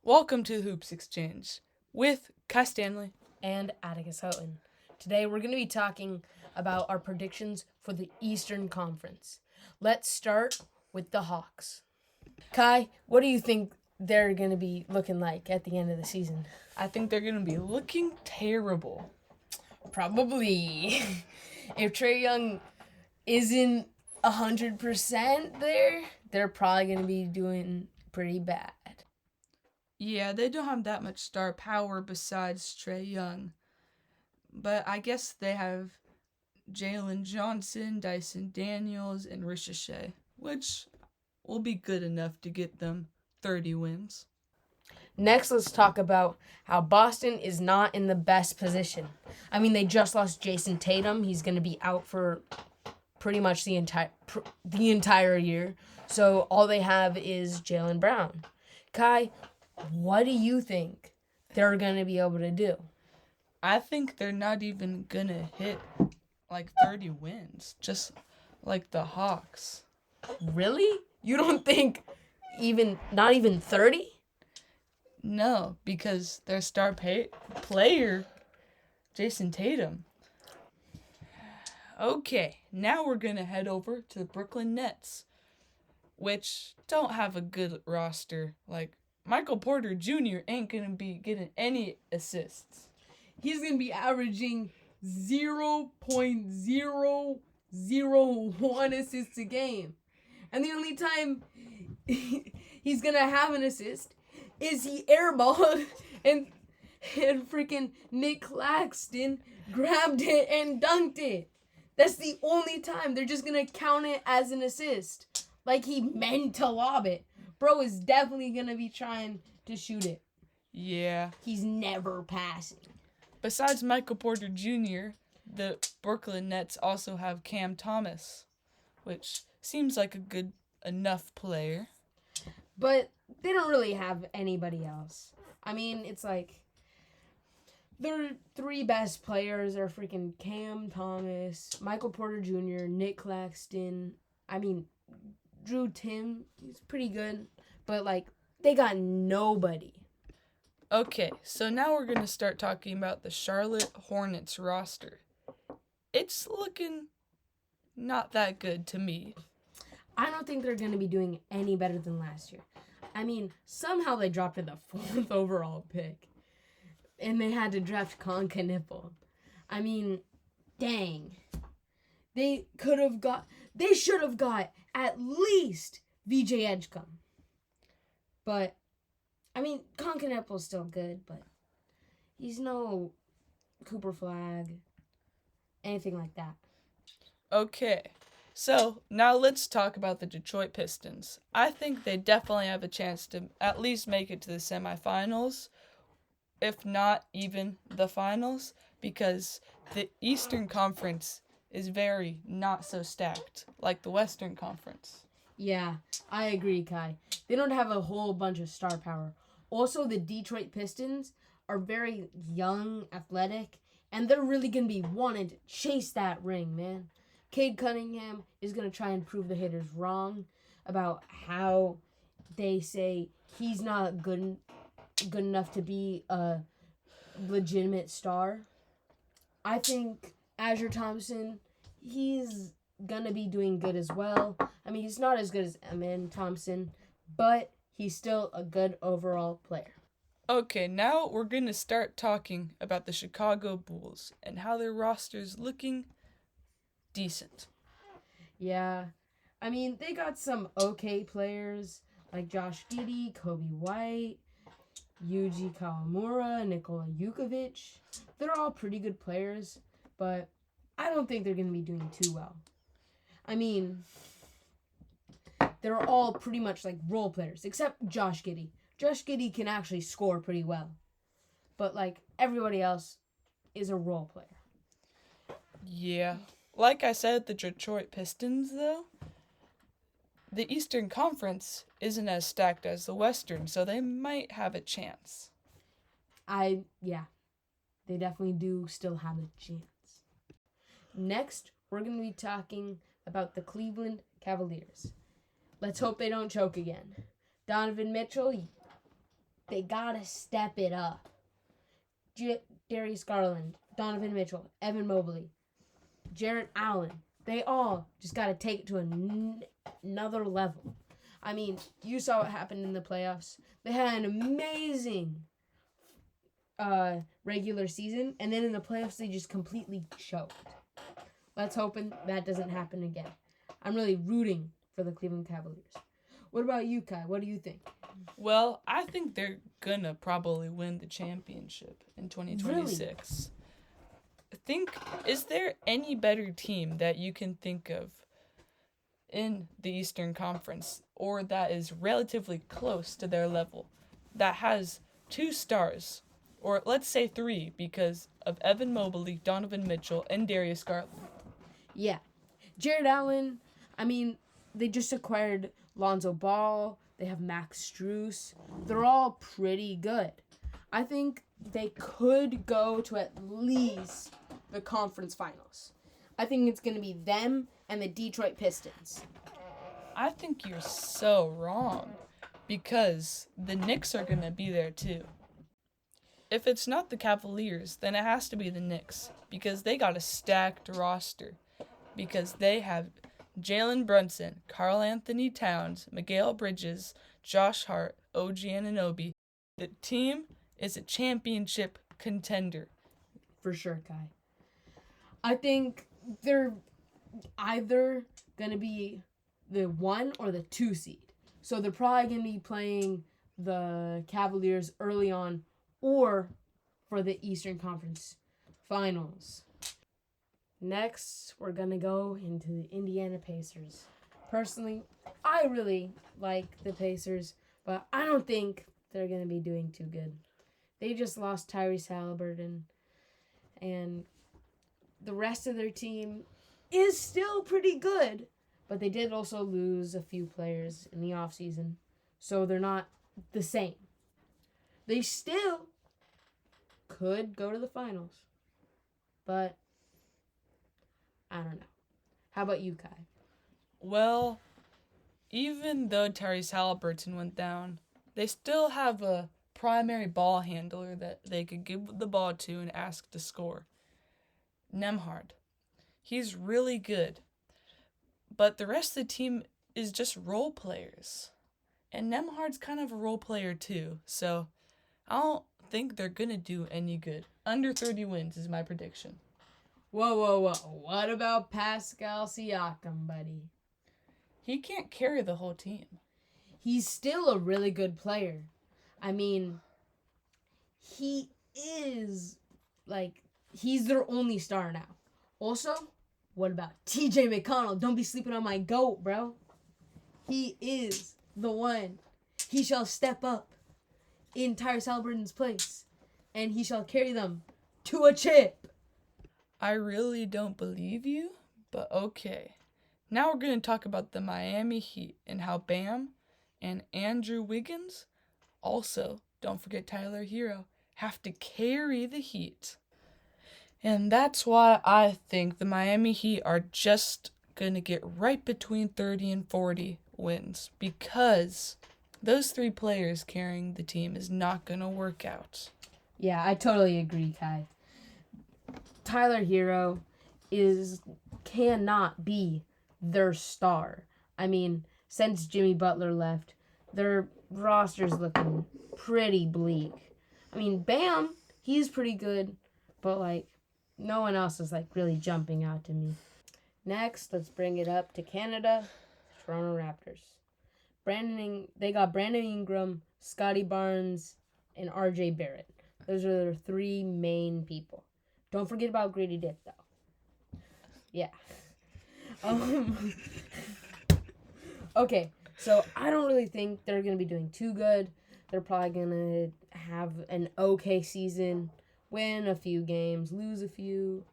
Welcome to the Hoops Exchange with Kai Stanley. And Atticus. Today we're going to be talking about our predictions for the Eastern Conference. Let's start with the Hawks. Kai, what do you think they're going to be looking like at the end of the season? I think they're going to be looking terrible. Probably. If Trae Young isn't 100% there, they're probably going to be doing pretty bad. Yeah, they don't have that much star power besides Trae Young. But I guess they have Jalen Johnson, Dyson Daniels, and Ricochet, which will be good enough to get them 30 wins. Next, let's talk about how Boston is not in the best position. I mean, they just lost Jason Tatum. He's going to be out for pretty much the entire year. So all they have is Jaylen Brown. Kai, what do you think they're going to be able to do? I think they're not even going to hit like 30 wins, just like the Hawks. Really? You don't think not even 30? No, because their star player, Jason Tatum. Okay, now we're going to head over to the Brooklyn Nets, which don't have a good roster. Like, Michael Porter Jr. ain't going to be getting any assists. He's going to be averaging 0.001 assists a game. And the only time he's going to have an assist is he airballed and freaking Nick Claxton grabbed it and dunked it. That's the only time. They're just going to count it as an assist. Like he meant to lob it. Bro is definitely going to be trying to shoot it. Yeah. He's never passing. Besides Michael Porter Jr., the Brooklyn Nets also have Cam Thomas, which seems like a good enough player. But they don't really have anybody else. I mean, it's like their three best players are freaking Cam Thomas, Michael Porter Jr., Nick Claxton. I mean, Drew Tim, he's pretty good. But, like, they got nobody. Okay, so now we're going to start talking about the Charlotte Hornets roster. It's looking not that good to me. I don't think they're going to be doing any better than last year. I mean, somehow they dropped to the 4th overall pick. And they had to draft Conca Nipple. I mean, dang. They should have got at least VJ Edgecombe. But, I mean, Conca Nipple's still good, but he's no Cooper Flag, anything like that. Okay, so now let's talk about the Detroit Pistons. I think they definitely have a chance to at least make it to the semifinals, if not even the finals, because the Eastern Conference is very not so stacked like the Western Conference. Yeah, I agree, Kai. They don't have a whole bunch of star power. Also, the Detroit Pistons are very young, athletic, and they're really going to be wanting to chase that ring, man. Cade Cunningham is going to try and prove the haters wrong about how they say he's not good enough to be a legitimate star. I think Azure Thompson, he's going to be doing good as well. I mean, he's not as good as Amen Thompson, but he's still a good overall player. Okay, now we're going to start talking about the Chicago Bulls and how their roster's looking decent. Yeah. I mean, they got some okay players like Josh Giddey, Kobe White, Yuji Kawamura, Nikola Vukovic. They're all pretty good players, but I don't think they're going to be doing too well. I mean, they're all pretty much like role players, except Josh Giddey. Josh Giddey can actually score pretty well. But, like, everybody else is a role player. Yeah. Like I said, the Detroit Pistons, though, the Eastern Conference isn't as stacked as the Western, so they might have a chance. Yeah, they definitely do still have a chance. Next, we're going to be talking about the Cleveland Cavaliers. Let's hope they don't choke again. Donovan Mitchell, they gotta step it up. Darius Garland, Donovan Mitchell, Evan Mobley, Jarrett Allen. They all just gotta take it to another level. I mean, you saw what happened in the playoffs. They had an amazing regular season, and then in the playoffs they just completely choked. Let's hope that doesn't happen again. I'm really rooting for the Cleveland Cavaliers. What about you, Kai? What do you think? Well, I think they're gonna probably win the championship in 2026. Really? Is there any better team that you can think of in the Eastern Conference, or that is relatively close to their level, that has 2 stars, or let's say 3, because of Evan Mobley, Donovan Mitchell, and Darius Garland? Yeah. Jarrett Allen, I mean, they just acquired Lonzo Ball. They have Max Strus. They're all pretty good. I think they could go to at least the conference finals. I think it's going to be them and the Detroit Pistons. I think you're so wrong, because the Knicks are going to be there too. If it's not the Cavaliers, then it has to be the Knicks, because they got a stacked roster. Because they have Jalen Brunson, Karl Anthony Towns, Mikal Bridges, Josh Hart, OG Anunoby. The team is a championship contender. For sure, Kai. I think they're either going to be the 1 or the 2 seed. So they're probably going to be playing the Cavaliers early on or for the Eastern Conference Finals. Next, we're going to go into the Indiana Pacers. Personally, I really like the Pacers, but I don't think they're going to be doing too good. They just lost Tyrese Halliburton, and the rest of their team is still pretty good, but they did also lose a few players in the offseason, so they're not the same. They still could go to the finals, but I don't know. How about you, Kai? Well, even though Tyrese Halliburton went down, they still have a primary ball handler that they could give the ball to and ask to score. Nembhard. He's really good. But the rest of the team is just role players. And Nembhard's kind of a role player too, so I don't think they're going to do any good. Under 30 wins is my prediction. Whoa. What about Pascal Siakam, buddy? He can't carry the whole team. He's still a really good player. I mean, he is, he's their only star now. Also, what about TJ McConnell? Don't be sleeping on my GOAT, bro. He is the one. He shall step up in Tyrese Halliburton's place, and he shall carry them to a chip. I really don't believe you, but okay. Now we're going to talk about the Miami Heat and how Bam and Andrew Wiggins, also, don't forget Tyler Hero, have to carry the Heat. And that's why I think the Miami Heat are just going to get right between 30 and 40 wins, because those 3 players carrying the team is not going to work out. Yeah, I totally agree, Kai. Tyler Hero cannot be their star. I mean, since Jimmy Butler left, their roster's looking pretty bleak. I mean, Bam, he's pretty good, but no one else is really jumping out to me. Next, let's bring it up to Canada, Toronto Raptors. They got Brandon Ingram, Scotty Barnes, and RJ Barrett. Those are their 3 main people. Don't forget about Grady Dick, though. Yeah. Okay, so I don't really think they're going to be doing too good. They're probably going to have an okay season, win a few games, lose a few,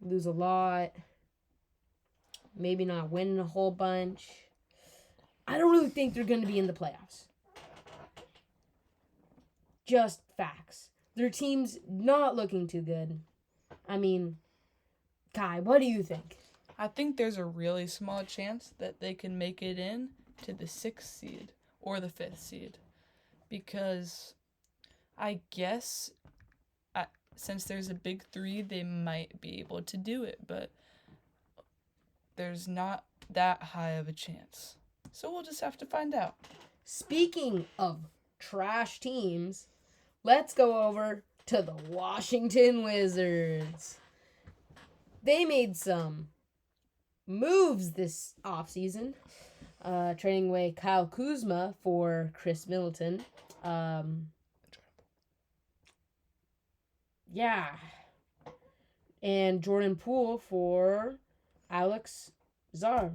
lose a lot, maybe not win a whole bunch. I don't really think they're going to be in the playoffs. Just facts. Their team's not looking too good. I mean, Kai, what do you think? I think there's a really small chance that they can make it in to the 6th seed or the 5th seed. because I guess since there's a big three, they might be able to do it, but there's not that high of a chance. So we'll just have to find out. Speaking of trash teams, let's go over to the Washington Wizards. They made some moves this offseason, trading away Kyle Kuzma for Chris Middleton. Yeah. And Jordan Poole for Alex Czar.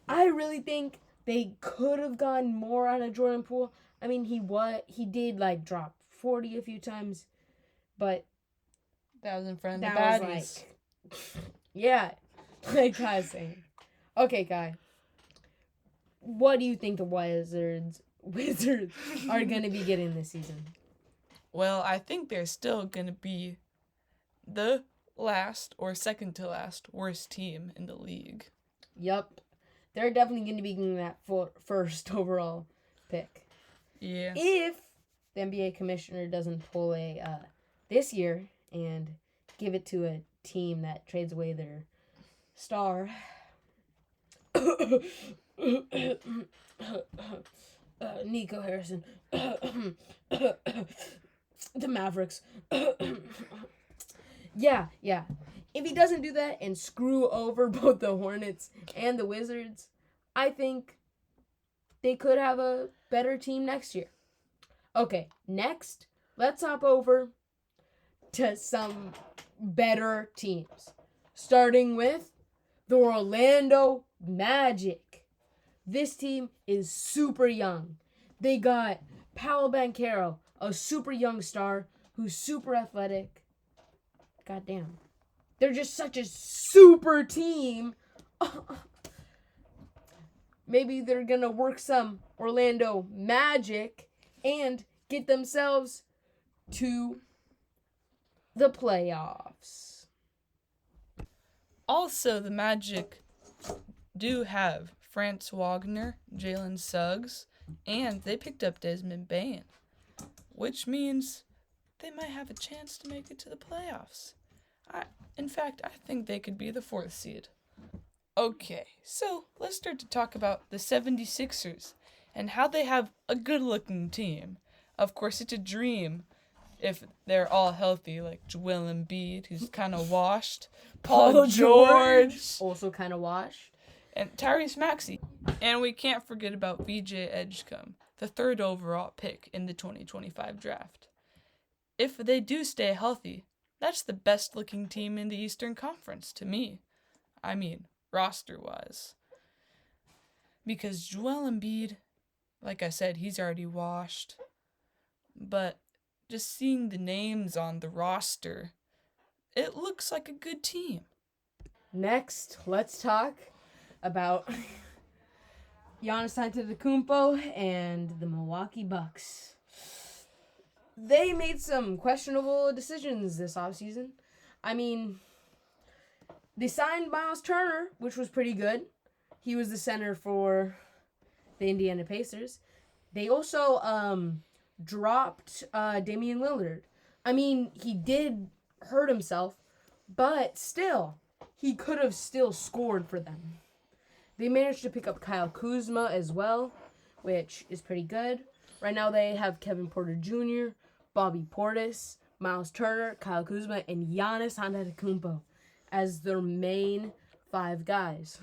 I really think they could have gotten more out of Jordan Poole. I mean, he did like drop 40 a few times, but that was in front of the that baddies. was like, yeah, like Kai's saying. Okay, Kai. What do you think the Wizards are going to be getting this season? Well, I think they're still going to be the last or second to last worst team in the league. Yup. They're definitely going to be getting that first overall pick. Yeah. If the NBA commissioner doesn't pull a this year and give it to a team that trades away their star. Nico Harrison. The Mavericks. Yeah. If he doesn't do that and screw over both the Hornets and the Wizards, I think they could have a better team next year. Okay, next, let's hop over to some better teams. Starting with the Orlando Magic. This team is super young. They got Paolo Banchero, a super young star who's super athletic. Goddamn. They're just such a super team. Maybe they're going to work some Orlando magic and get themselves to the playoffs. Also, the Magic do have Franz Wagner, Jalen Suggs, and they picked up Desmond Bane, which means they might have a chance to make it to the playoffs. In fact, I think they could be the 4th seed. Okay, so let's start to talk about the 76ers and how they have a good-looking team. Of course, it's a dream if they're all healthy, like Joel Embiid, who's kind of washed, Paul George, also kind of washed, and Tyrese Maxey. And we can't forget about VJ Edgecombe, the 3rd overall pick in the 2025 draft. If they do stay healthy, that's the best-looking team in the Eastern Conference to me. I mean, roster-wise. Because Joel Embiid, like I said, he's already washed. But just seeing the names on the roster, it looks like a good team. Next, let's talk about Giannis Antetokounmpo and the Milwaukee Bucks. They made some questionable decisions this offseason. I mean, they signed Miles Turner, which was pretty good. He was the center for the Indiana Pacers. They also dropped Damian Lillard. I mean, he did hurt himself, but still, he could have still scored for them. They managed to pick up Kyle Kuzma as well, which is pretty good. Right now they have Kevin Porter Jr., Bobby Portis, Miles Turner, Kyle Kuzma, and Giannis Antetokounmpo as their main 5 guys.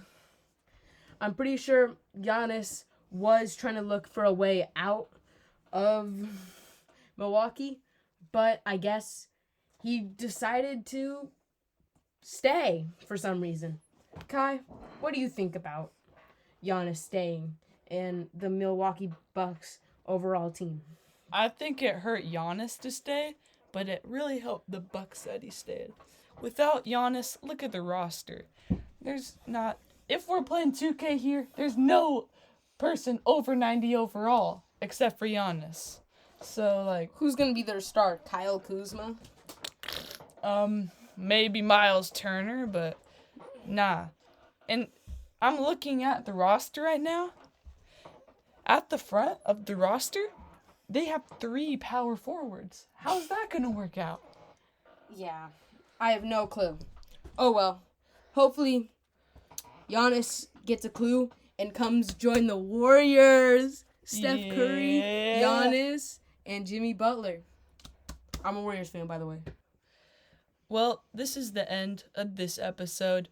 I'm pretty sure Giannis was trying to look for a way out of Milwaukee, but I guess he decided to stay for some reason. Kai, what do you think about Giannis staying and the Milwaukee Bucks overall team? I think it hurt Giannis to stay, but it really helped the Bucks that he stayed. Without Giannis, look at the roster. If we're playing 2K here, there's no person over 90 overall except for Giannis. So, who's going to be their star? Kyle Kuzma? Maybe Miles Turner, but nah. And I'm looking at the roster right now. at the front of the roster, they have 3 power forwards. How's that going to work out? Yeah, I have no clue. Oh well. Hopefully, Giannis gets a clue and comes join the Warriors. Steph Curry, Giannis, and Jimmy Butler. I'm a Warriors fan, by the way. Well, this is the end of this episode.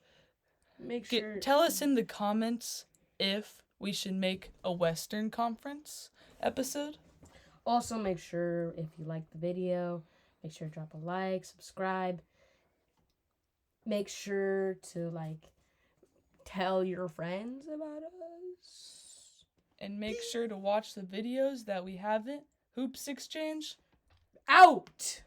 Make sure. Tell us in the comments if we should make a Western Conference episode. Also, make sure if you like the video, make sure to drop a like, subscribe. Make sure to tell your friends about us. And make sure to watch the videos that we haven't. HoopsExchange Out!